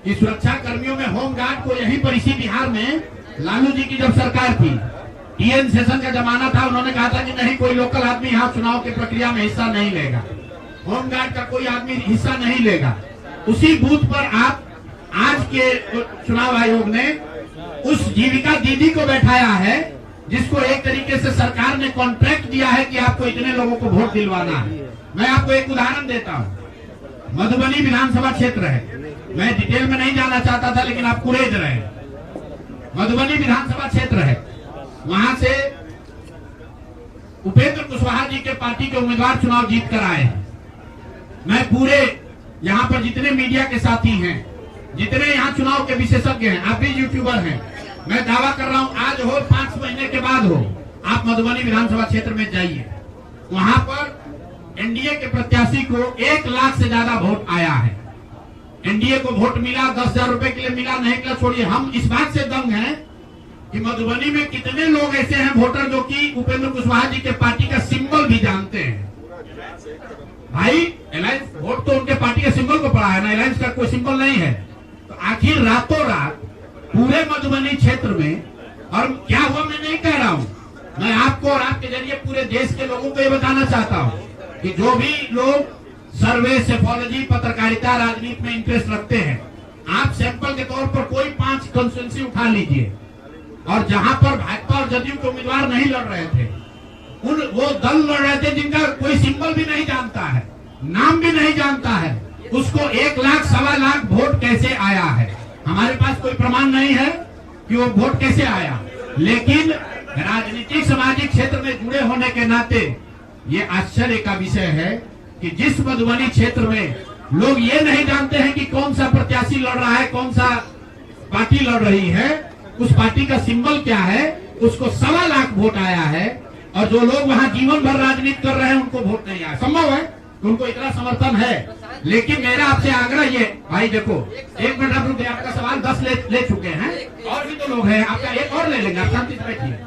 कि सुरक्षा कर्मियों में होमगार्ड को यहीं पर इसी बिहार में लालू जी की जब सरकार थी, TN सेशन का जमाना था, उन्होंने कहा था कि नहीं कोई लोकल आदमी यहाँ चुनाव की प्रक्रिया में हिस्सा नहीं लेगा, होमगार्ड का कोई आदमी हिस्सा नहीं लेगा। उसी बूथ पर आप आज के चुनाव आयोग ने उस जीविका दीदी को बैठाया है जिसको एक तरीके से सरकार ने कॉन्ट्रैक्ट दिया है कि आपको इतने लोगों को वोट दिलवाना है। मैं आपको एक उदाहरण देता हूँ। मधुबनी विधानसभा क्षेत्र है, मैं डिटेल में नहीं जाना चाहता था लेकिन आप कुरेद रहे हैं। मधुबनी विधानसभा क्षेत्र है, वहां से उपेंद्र कुशवाहा जी के पार्टी के उम्मीदवार चुनाव जीत कर आए हैं। मैं पूरे यहाँ पर जितने मीडिया के साथी हैं जितने यहाँ चुनाव के विशेषज्ञ हैं, आप भी यूट्यूबर हैं, मैं दावा कर रहा हूँ आज हो 5 महीने के बाद हो, आप मधुबनी विधानसभा क्षेत्र में जाइए, वहां पर एनडीए के प्रत्याशी को 1 लाख से ज्यादा वोट आया है। एनडीए को वोट मिला, 10,000 रुपए के लिए मिला, नहीं मिला छोड़िए, हम इस बात से दंग हैं कि मधुबनी में कितने लोग ऐसे हैं वोटर जो कि उपेंद्र कुशवाहा जी के पार्टी का सिंबल भी जानते हैं। भाई अलायंस वोट तो उनके पार्टी के सिंबल को पड़ा है ना, अलायंस का कोई सिंबल नहीं है। तो आखिर रातों रात पूरे मधुबनी क्षेत्र में, और क्या हुआ मैं नहीं कह रहा हूँ, मैं आपको और आपके जरिए पूरे देश के लोगों को ये बताना चाहता हूँ कि जो भी लोग सर्वे, सेफोलॉजी, पत्रकारिता, राजनीति में इंटरेस्ट रखते हैं, आप सैंपल के तौर पर कोई 5 कंस्टिट्यूएंसी उठा लीजिए, और जहां पर भाजपा और जदयू के उम्मीदवार नहीं लड़ रहे थे, वो दल लड़ रहे थे जिनका कोई सिंबल भी नहीं जानता है, नाम भी नहीं जानता है, उसको 1 लाख, 1.25 लाख वोट कैसे आया है? हमारे पास कोई प्रमाण नहीं है कि वो वोट कैसे आया, लेकिन राजनीतिक सामाजिक क्षेत्र में जुड़े होने के नाते ये आश्चर्य का विषय है कि जिस मधुबनी क्षेत्र में लोग ये नहीं जानते हैं कि कौन सा प्रत्याशी लड़ रहा है, कौन सा पार्टी लड़ रही है, उस पार्टी का सिंबल क्या है, उसको 1.25 लाख वोट आया है, और जो लोग वहां जीवन भर राजनीति कर रहे हैं उनको वोट नहीं आया। संभव है उनको इतना समर्थन है, लेकिन मेरा आपसे आग्रह ये, भाई देखो 1 मिनट आप रुकिए, आपका सवाल 10 ले चुके हैं, और भी तो लोग हैं, आपका एक और ले लेंगे, आप शांति से बैठिए,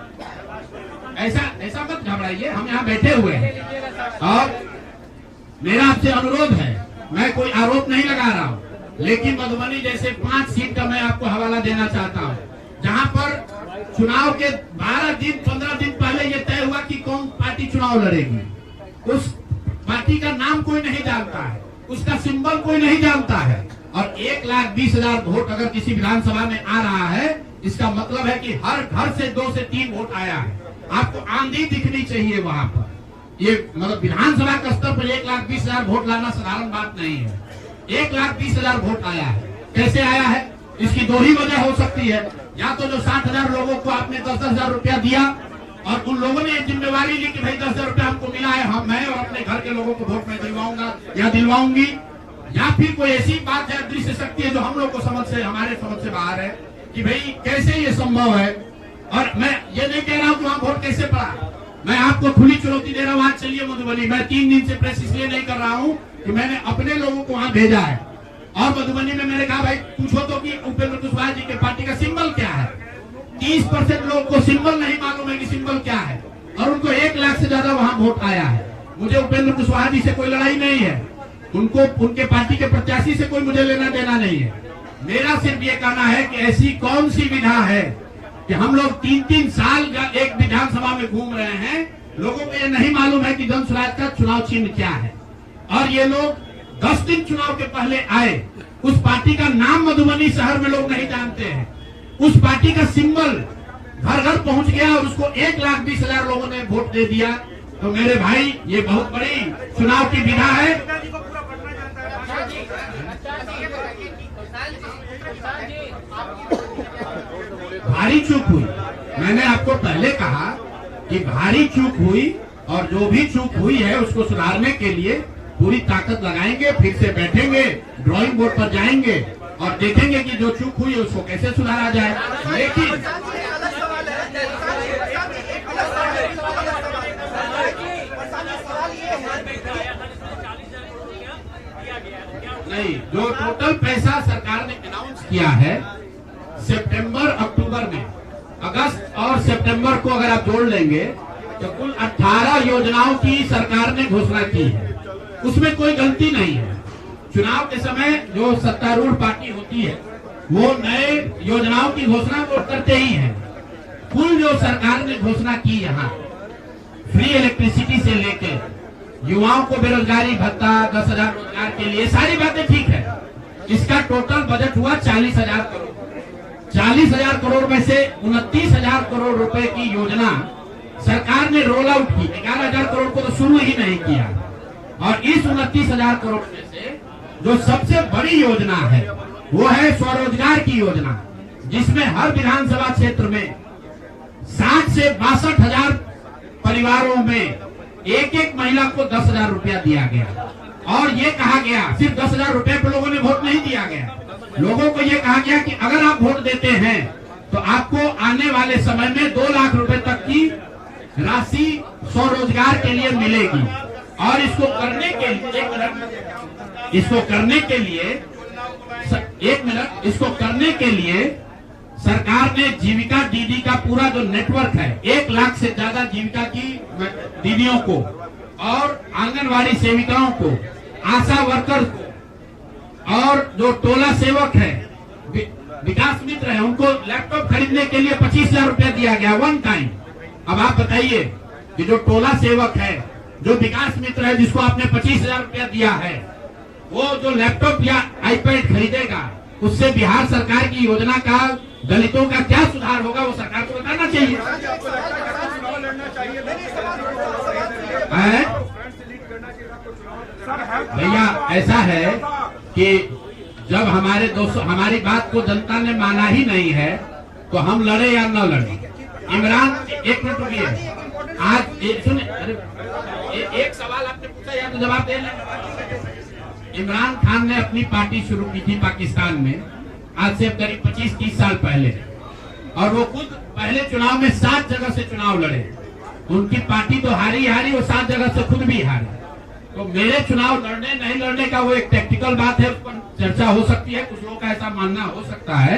ऐसा मत घबराइए, हम यहाँ बैठे हुए हैं। और मेरा आपसे अनुरोध है, मैं कोई आरोप नहीं लगा रहा हूँ, लेकिन मधुबनी जैसे 5 सीट का मैं आपको हवाला देना चाहता हूँ, जहाँ पर चुनाव के 12 दिन 15 दिन पहले ये तय हुआ कि कौन पार्टी चुनाव लड़ेगी, उस पार्टी का नाम कोई नहीं जानता है, उसका सिंबल कोई नहीं जानता है, और 1,20,000 वोट अगर किसी विधानसभा में आ रहा है, इसका मतलब है कि हर घर से 2 से 3 वोट आया है। आपको आंधी दिखनी चाहिए वहां पर। ये मतलब विधानसभा के स्तर पर 1,20,000 वोट लाना साधारण बात नहीं है। 1,20,000 वोट आया है, कैसे आया है? इसकी 2 ही वजह हो सकती है, या तो जो 60,000 लोगों को आपने 10,000 रुपया दिया और उन लोगों ने जिम्मेवारी ली कि भाई 10,000 रुपया हमको मिला है, हम मैं और अपने घर के लोगों को वोट में दिलवाऊंगा या दिलवाऊंगी, या फिर कोई ऐसी बात है, दृश्य शक्ति है जो हम लोग को हमारे समझ से बाहर है कि भाई कैसे ये संभव है। और मैं ये नहीं कह रहा हूँ कि वहाँ वोट कैसे पड़ा, मैं आपको खुली चुनौती दे रहा हूँ, आज चलिए मधुबनी। मैं 3 दिन से प्रेस इसलिए नहीं कर रहा हूँ कि मैंने अपने लोगों को वहाँ भेजा है, और मधुबनी में मैंने कहा भाई पूछो तो कि उपेंद्र कुशवाहा जी के पार्टी का सिंबल क्या है। 30% लोगों को सिंबल नहीं मालूम है कि सिंबल क्या है, और उनको 1 लाख से ज्यादा वहाँ वोट आया है। मुझे उपेंद्र कुशवाहा जी से कोई लड़ाई नहीं है, उनको उनके पार्टी के प्रत्याशी से कोई मुझे लेना देना नहीं है। मेरा सिर्फ ये कहना है कि ऐसी कौन सी विधा है कि हम लोग 3-3 साल एक विधानसभा में घूम रहे हैं, लोगों को ये नहीं मालूम है कि जन स्वराज का चुनाव चिन्ह क्या है, और ये लोग 10 दिन चुनाव के पहले आए, उस पार्टी का नाम मधुबनी शहर में लोग नहीं जानते हैं, उस पार्टी का सिंबल घर घर पहुंच गया और उसको 1,20,000 लोगों ने वोट दे दिया। तो मेरे भाई ये बहुत बड़ी चुनाव की विधा है। भारी चूक हुई, मैंने आपको पहले कहा कि भारी चूक हुई, और जो भी चूक हुई है उसको सुधारने के लिए पूरी ताकत लगाएंगे, फिर से बैठेंगे, ड्राइंग बोर्ड पर जाएंगे और देखेंगे कि जो चूक हुई है उसको कैसे सुधारा जाए। लेकिन नहीं, जो टोटल पैसा सरकार ने अनाउंस किया है सितंबर अक्टूबर में, अगस्त और सितंबर को अगर आप जोड़ लेंगे तो कुल 18 योजनाओं की सरकार ने घोषणा की है, उसमें कोई गलती नहीं है। चुनाव के समय जो सत्तारूढ़ पार्टी होती है वो नए योजनाओं की घोषणा वो करते ही हैं। कुल जो सरकार ने घोषणा की यहाँ फ्री इलेक्ट्रिसिटी से लेके युवाओं को बेरोजगारी भत्ता, 10,000 रोजगार के लिए, सारी बातें ठीक है। इसका टोटल बजट हुआ 40,000 करोड़। 40,000 करोड़ में से 29,000 करोड़ रुपए की योजना सरकार ने रोल आउट की। 11,000 करोड़ को तो शुरू ही नहीं किया, और इस 29,000 करोड़ में से जो सबसे बड़ी योजना है वो है स्वरोजगार की योजना, जिसमें हर विधानसभा क्षेत्र में 60 से 62,000 परिवारों में एक महिला को 10,000 रुपया दिया गया, और ये कहा गया सिर्फ 10,000 रुपए पे लोगों ने वोट नहीं दिया गया, लोगों को ये कहा गया कि अगर आप वोट देते हैं तो आपको आने वाले समय में 2 लाख रुपए तक की राशि स्वरोजगार के लिए मिलेगी। और इसको करने के लिए इसको करने के लिए सरकार ने जीविका दीदी का पूरा जो नेटवर्क है, 1 लाख से ज्यादा जीविका की दीदियों को और आंगनवाड़ी सेविकाओं को, आशा वर्कर को और जो टोला सेवक है, विकास मित्र है, उनको लैपटॉप खरीदने के लिए 25,000 रुपया दिया गया 1 टाइम। अब आप बताइए कि जो टोला सेवक है, जो विकास मित्र है, जिसको आपने 25,000 रुपया दिया है, वो जो लैपटॉप या आईपैड खरीदेगा, उससे बिहार सरकार की योजना का दलितों का क्या सुधार होगा, वो सरकार को बताना चाहिए। भैया ऐसा है कि जब हमारी बात को जनता ने माना ही नहीं है तो हम लड़े या न लड़े। इमरान, एक मिनट रुकिए, आज एक सवाल आपने पूछा या तो जवाब दे लें। इमरान खान ने अपनी पार्टी शुरू की थी पाकिस्तान में, आज से करीब 25-30 साल पहले, और वो खुद पहले चुनाव में 7 जगह से चुनाव लड़े। उनकी पार्टी तो हारी, वो 7 जगह से खुद भी हारे। तो मेरे चुनाव लड़ने नहीं लड़ने का वो एक टेक्निकल बात है, उस पर चर्चा हो सकती है। कुछ लोगों का ऐसा मानना हो सकता है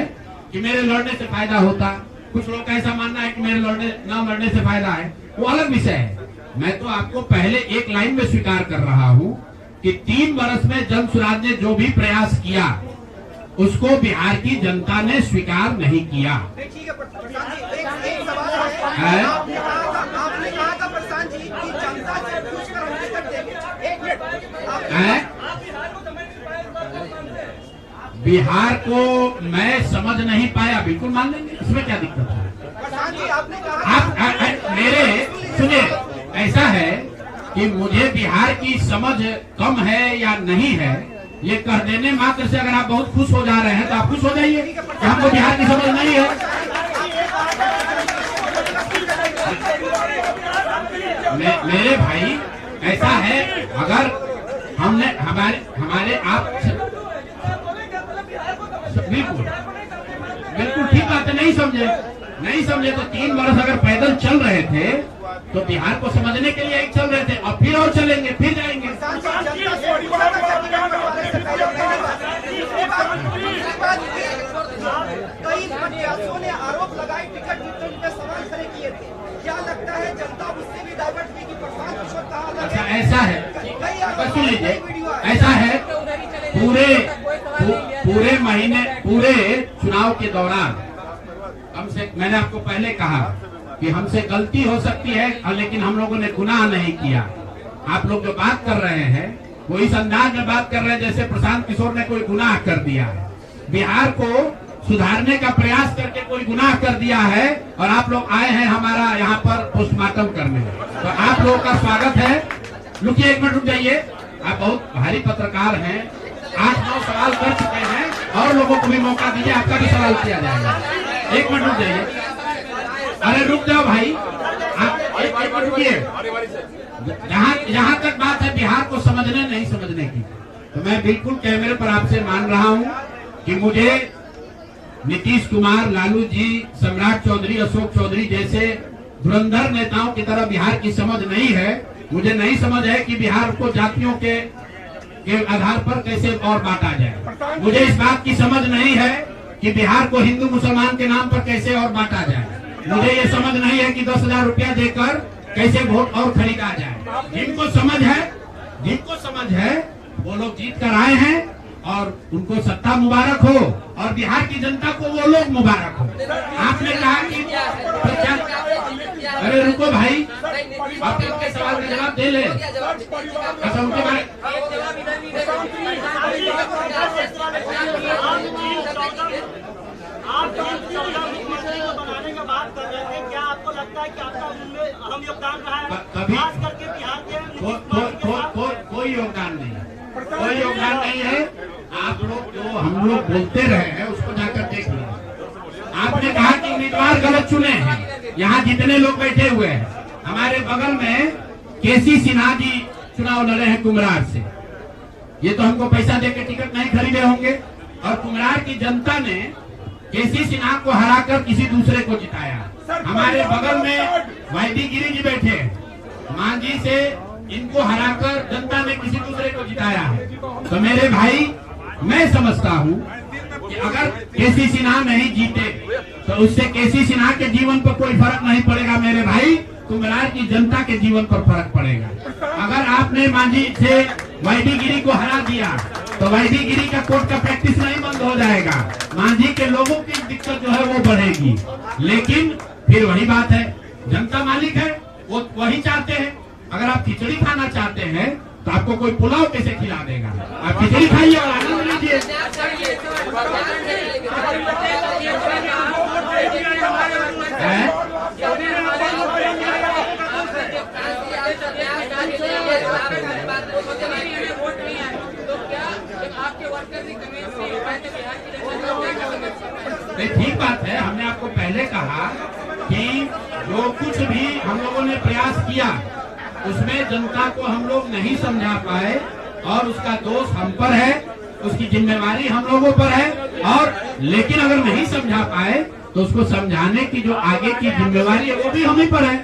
कि मेरे लड़ने से फायदा होता, कुछ लोगों का ऐसा मानना है कि मेरे न लड़ने से फायदा है, वो अलग विषय है। मैं तो आपको पहले एक लाइन में स्वीकार कर रहा हूँ कि 3 वर्ष में जन स्वराज ने जो भी प्रयास किया उसको बिहार की जनता ने स्वीकार नहीं किया। बिहार को मैं समझ नहीं पाया, बिल्कुल मान लेंगे, इसमें क्या दिक्कत है। आप मेरे सुनिए, ऐसा है कि मुझे बिहार की समझ कम है या नहीं है, ये कह देने मात्र से अगर आप बहुत खुश हो जा रहे हैं तो आप खुश हो जाइए कि हमको बिहार की समझ नहीं है। मेरे भाई ऐसा है, अगर हमने हमारे आप बिल्कुल ठीक बात है, नहीं समझे तो 3 वर्ष अगर पैदल चल रहे थे तो बिहार को समझने के लिए एक चल रहे थे, अब फिर और चलेंगे, फिर जाएंगे। कई प्रत्याशियों ने आरोप लगाए टिकट वितरण पे सवाल खड़े किए थे, क्या लगता है जनता उससे भी डाइवर्ट हुई कि प्रशांत किशोर कहा? अच्छा ऐसा है, सुन लीजिए, ऐसा है पूरे महीने, पूरे चुनाव के दौरान मैंने आपको पहले कहा कि हमसे गलती हो सकती है, लेकिन हम लोगों ने गुनाह नहीं किया। आप लोग जो बात कर रहे हैं वो इस अंदाज में बात कर रहे हैं जैसे प्रशांत किशोर ने कोई गुनाह कर दिया है, बिहार को सुधारने का प्रयास करके कोई गुनाह कर दिया है, और आप लोग आए हैं हमारा यहाँ पर पोस्टमार्टम करने। तो आप लोगों का स्वागत है। रुकिए, 1 मिनट रुक जाइए, आप बहुत भारी पत्रकार हैं, 8-9 सवाल कर चुके हैं, और लोगों को भी मौका दीजिए, आपका भी सवाल किया जाएगा। 1 मिनट रुक जाइए, अरे रुक जाओ भाई, आप 1 मिनट रुकिए। जहाँ तक बात है बिहार को समझने नहीं समझने की, तो मैं बिल्कुल कैमरे पर आपसे मान रहा हूँ कि मुझे नीतीश कुमार, लालू जी, सम्राट चौधरी, अशोक चौधरी जैसे धुरंधर नेताओं की तरह बिहार की समझ नहीं है। मुझे नहीं समझ है कि बिहार को जातियों के आधार पर कैसे और बांटा जाए। मुझे इस बात की समझ नहीं है कि बिहार को हिंदू मुसलमान के नाम पर कैसे और बांटा जाए। मुझे ये समझ नहीं है कि 10,000 रुपया देकर कैसे वोट और खरीदा जाए। जिनको समझ है वो लोग जीत कर आए हैं, और उनको सत्ता मुबारक हो, और बिहार की जनता को वो लोग मुबारक हो। आपने कहा कि अरे रुको भाई, आप इनके सवाल का जवाब दे ले। अच्छा, उनके बारे बनाने का बात कर रहे थे, क्या आपको लगता है कि आपका उनमें अहम योगदान रहा है? खास करके बिहार के कोई योगदान नहीं है। आप लोग जो हम लोग बोलते रहे हैं उसको जाकर देख लीजिए। आपने कहा कि उम्मीदवार गलत चुने हैं। यहाँ जितने लोग बैठे हुए हैं, हमारे बगल में केसी सिन्हा जी चुनाव लड़े हैं कुम्हरार से। ये तो हमको पैसा देकर टिकट नहीं खरीदे होंगे, और कुम्हरार की जनता ने केसी सिन्हा को हराकर किसी दूसरे को जिताया। हमारे बगल में वैदी गिरी जी बैठे, मांझी से इनको हराकर जनता ने किसी दूसरे को जिताया है। तो मेरे भाई, मैं समझता हूँ कि अगर केसी सिन्हा नहीं जीते तो उससे केसी सिन्हा के जीवन पर कोई फर्क नहीं पड़ेगा मेरे भाई, कुम्हरार की जनता के जीवन पर फर्क पड़ेगा। अगर आपने मांझी से वैदी गिरी को हरा दिया तो वैदी गिरी का कोर्ट का प्रैक्टिस नहीं बंद हो जाएगा, मांझी के लोगों की दिक्कत जो है वो बढ़ेगी। लेकिन फिर वही बात है, जनता मालिक है, वो वही चाहते हैं। अगर आप खिचड़ी खाना चाहते हैं तो आपको कोई पुलाव कैसे खिला देगा? आप खिचड़ी खाइए और आनंद लीजिए। ठीक बात है, हमने आपको पहले कहा कि जो कुछ भी हम लोगों ने प्रयास किया उसमें जनता को हम लोग नहीं समझा पाए और उसका दोष हम पर है, उसकी जिम्मेवारी हम लोगों पर है। और लेकिन अगर नहीं समझा पाए तो उसको समझाने की जो आगे की जिम्मेवारी है वो भी हम ही पर है।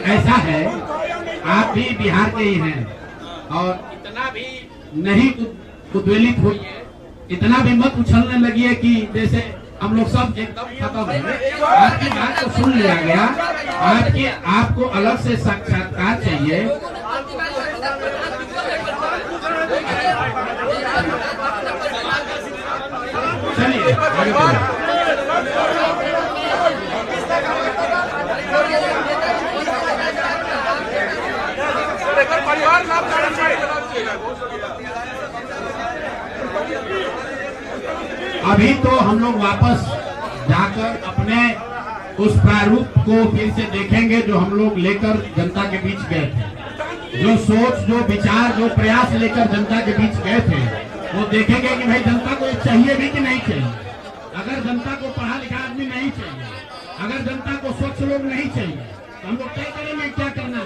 ऐसा है, आप भी बिहार के ही हैं और इतना भी नहीं उद्वेलित हुई है, इतना भी मत उछलने लगी है कि जैसे हम लोग सब एकदम खत्म है। आपकी बात को सुन लिया गया, आपको अलग से साक्षात्कार चाहिए। चलिए आगे बढ़िए। अभी तो हम लोग वापस जाकर अपने उस प्रारूप को फिर से देखेंगे जो हम लोग लेकर जनता के बीच गए थे। जो सोच, जो विचार, जो प्रयास लेकर जनता के बीच गए थे वो देखेंगे कि भाई जनता को चाहिए भी कि नहीं चाहिए। अगर जनता को पढ़ा लिखा आदमी नहीं चाहिए, अगर जनता को स्वच्छ लोग नहीं चाहिए तो हम लोग तय करेंगे क्या करना है।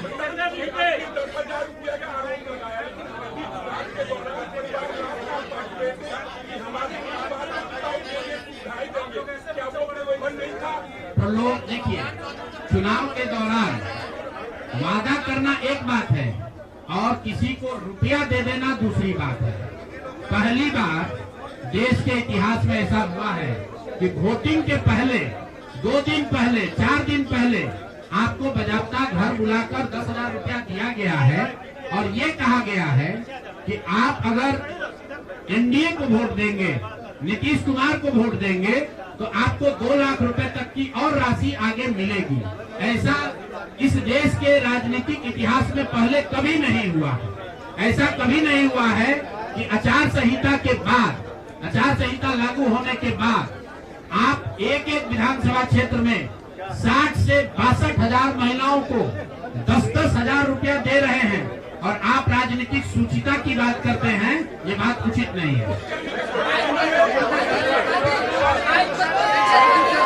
तो लोग देखिए, चुनाव के दौरान वादा करना एक बात है और किसी को रुपया दे देना दूसरी बात है। पहली बार देश के इतिहास में ऐसा हुआ है कि वोटिंग के पहले 2 दिन पहले, 4 दिन पहले आपको बजाबता घर बुलाकर 10,000 रुपया दिया गया है और ये कहा गया है कि आप अगर एनडीए को वोट देंगे, नीतीश कुमार को वोट देंगे तो आपको 2 लाख रुपए तक की और राशि आगे मिलेगी। ऐसा इस देश के राजनीतिक इतिहास में पहले कभी नहीं हुआ। ऐसा कभी नहीं हुआ है कि आचार संहिता के बाद, आचार संहिता लागू होने के बाद आप एक विधानसभा क्षेत्र में 60 से 62,000 महिलाओं को 10-10 हजार रुपया दे रहे हैं और आप राजनीतिक सूचिता की बात करते हैं। ये बात उचित नहीं है।